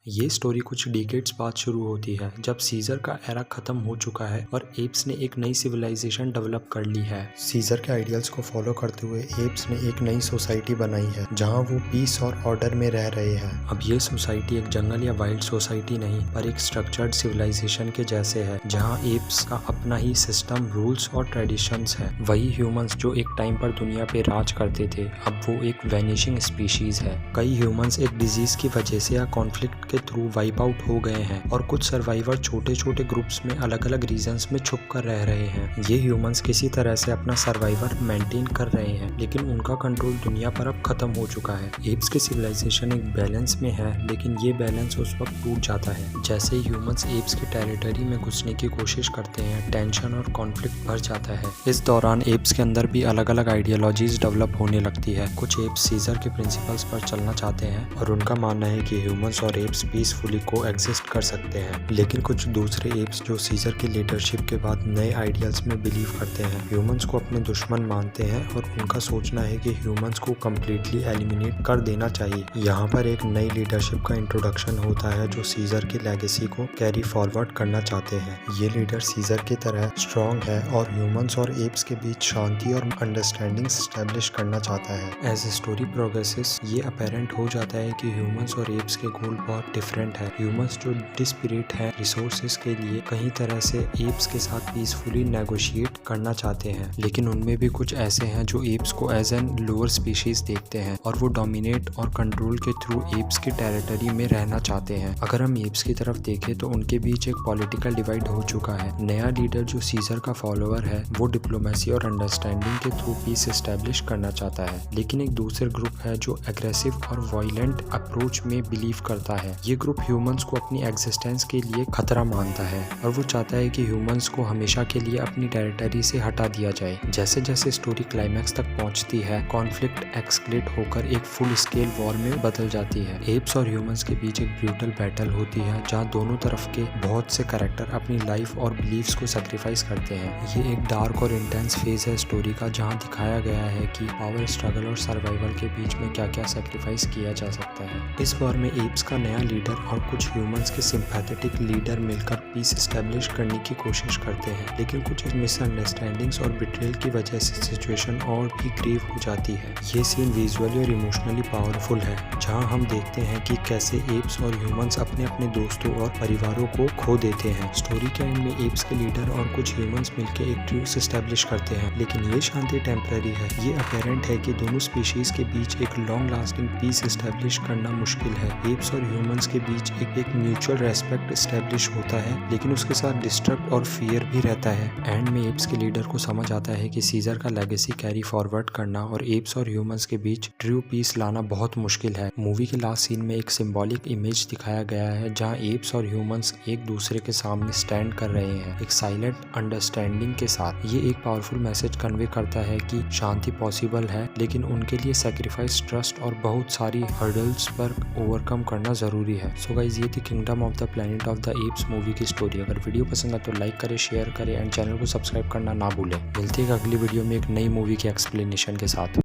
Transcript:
ये स्टोरी कुछ डिकेड्स बाद शुरू होती है जब सीजर का एरा खत्म हो चुका है और एप्स ने एक नई सिविलाइजेशन डेवलप कर ली है। सीजर के आइडियल्स को फॉलो करते हुए एप्स ने एक नई सोसाइटी बनाई है जहां वो पीस और ऑर्डर में रह रहे हैं। अब ये सोसाइटी एक जंगल या वाइल्ड सोसाइटी नहीं पर एक स्ट्रक्चर्ड सिविलाइजेशन के जैसे है जहां एप्स का अपना ही सिस्टम, रूल्स और ट्रेडिशंस है। वही ह्यूमंस जो एक टाइम पर दुनिया पे राज करते थे अब वो एक वैनिशिंग स्पीशीज है। कई ह्यूमंस एक डिजीज की वजह से या कॉन्फ्लिक्ट के थ्रू वाइप आउट हो गए हैं और कुछ सर्वाइवर छोटे छोटे ग्रुप्स में अलग अलग रीजन्स में छुप कर रह रहे हैं। ये ह्यूमंस किसी तरह से अपना सर्वाइवर मेंटेन कर रहे हैं लेकिन उनका कंट्रोल दुनिया पर अब खत्म हो चुका है। एप्स की सिविलाइजेशन एक बैलेंस में है लेकिन ये बैलेंस उस वक्त टूट जाता है जैसे ही ह्यूमंस एप्स की टेरिटरी में घुसने की कोशिश करते हैं। टेंशन और कॉन्फ्लिक्ट बढ़ जाता है। इस दौरान एप्स के अंदर भी अलग अलग आइडियोलॉजीज डेवलप होने लगती है। कुछ एप्स सीजर के प्रिंसिपल्स पर चलना चाहते हैं और उनका मानना है कि ह्यूमंस और एप्स पीसफुली को एग्जिस्ट कर सकते हैं, लेकिन कुछ दूसरे एप्स जो सीजर की लीडरशिप के बाद नए आइडियल्स में बिलीव करते हैं ह्यूमंस को अपने दुश्मन मानते हैं और उनका सोचना है कि ह्यूमंस को कम्प्लीटली एलिमिनेट कर देना चाहिए। यहाँ पर एक नई लीडरशिप का इंट्रोडक्शन होता है जो सीजर की लेगेसी को कैरी फॉरवर्ड करना चाहते हैं। ये लीडर सीजर की तरह स्ट्रॉन्ग है और ह्यूमंस और एप्स के बीच शांति और अंडरस्टैंडिंग स्टैब्लिश करना चाहता है। एज स्टोरी प्रोग्रेसेस ये अपेरेंट हो जाता है कि ह्यूमंस और एप्स के गोल बहुत डिफरेंट है। ह्यूमंस जो डिस्पिरेट है रिसोर्सेज के लिए कहीं तरह से एप्स के साथ पीसफुली नेगोशिएट करना चाहते हैं, लेकिन उनमें भी कुछ ऐसे हैं जो एप्स को एज एन लोअर स्पीशीज देखते हैं और वो डोमिनेट और कंट्रोल के थ्रू एप्स की टेरिटरी में रहना चाहते हैं। अगर हम एप्स की तरफ देखें तो उनके बीच एक पॉलिटिकल डिवाइड हो चुका है। नया लीडर जो सीजर का फॉलोअर है वो डिप्लोमेसी और अंडरस्टैंडिंग के थ्रू पीस एस्टेब्लिश करना चाहता है, लेकिन एक दूसरा ग्रुप है जो एग्रेसिव और वायलेंट अप्रोच में बिलीव करता है। ये ग्रुप ह्यूमंस को अपनी एग्जिस्टेंस के लिए खतरा मानता है और वो चाहता है कि ह्यूमंस को हमेशा के लिए अपनी टेरिटरी से हटा दिया जाए। जैसे जैसे स्टोरी क्लाइमैक्स तक पहुंचती है कॉन्फ्लिक्ट एक्सक्लेट होकर एक फुल स्केल वॉर में बदल जाती है। एप्स और ह्यूमंस के बीच एक ब्रूटल बैटल होती है जहाँ दोनों तरफ के बहुत से कैरेक्टर अपनी लाइफ और बिलीव्स को सेक्रीफाइस करते हैं। ये एक डार्क और इंटेंस फेज है स्टोरी का जहाँ दिखाया गया है कि पावर स्ट्रगल और सर्वाइवल के बीच में क्या क्या सेक्रीफाइस किया जा सकता है। इस वॉर में एप्स का नया लीडर और कुछ ह्यूमंस के सिंपैथेटिक लीडर मिलकर पीस एस्टेब्लिश करने की कोशिश करते हैं, लेकिन कुछ मिसअंडरस्टैंडिंग्स और बिट्रेयल की वजह से सिचुएशन और भी ग्रेव हो जाती है। ये सीन विजुअली और इमोशनली पावरफुल है जहां हम देखते हैं कि कैसे एप्स और ह्यूमंस अपने अपने दोस्तों और परिवारों को खो देते हैं। स्टोरी के एंड में एप्स के लीडर और कुछ ह्यूमंस मिलकर एक ट्रूस एस्टेब्लिश करते हैं, लेकिन ये शांति टेम्पररी है। ये अपेरेंट है कि दोनों स्पीशीज के बीच एक लॉन्ग लास्टिंग पीस एस्टेब्लिश करना मुश्किल है। एप्स और ह्यूमंस के बीच एक म्यूचुअल रेस्पेक्ट एस्टेब्लिश होता है, लेकिन उसके साथ डिस्ट्रक्ट और फियर भी रहता है। एंड में एप्स के लीडर को समझ आता है कि सीजर का लेगेसी कैरी फॉरवर्ड करना और एप्स और ह्यूमंस के बीच ट्रू पीस लाना बहुत मुश्किल है। मूवी के लास्ट सीन में एक सिंबॉलिक इमेज दिखाया गया है जहां एप्स और ह्यूमंस एक दूसरे के सामने स्टैंड कर रहे हैं एक साइलेंट अंडरस्टैंडिंग के साथ। ये एक पावरफुल मैसेज कन्वे करता है कि शांति पॉसिबल है, लेकिन उनके लिए सैक्रिफाइस, ट्रस्ट और बहुत सारी हर्डल्स पर ओवरकम करना जरूरी है। सो गाइस, ये थी kingdom of the planet of the apps movie की स्टोरी। अगर वीडियो पसंद आए तो लाइक करें, शेयर करें एंड चैनल को सब्सक्राइब करना ना भूलें। मिलते हैं अगली वीडियो में एक नई मूवी के एक्सप्लेनेशन के साथ।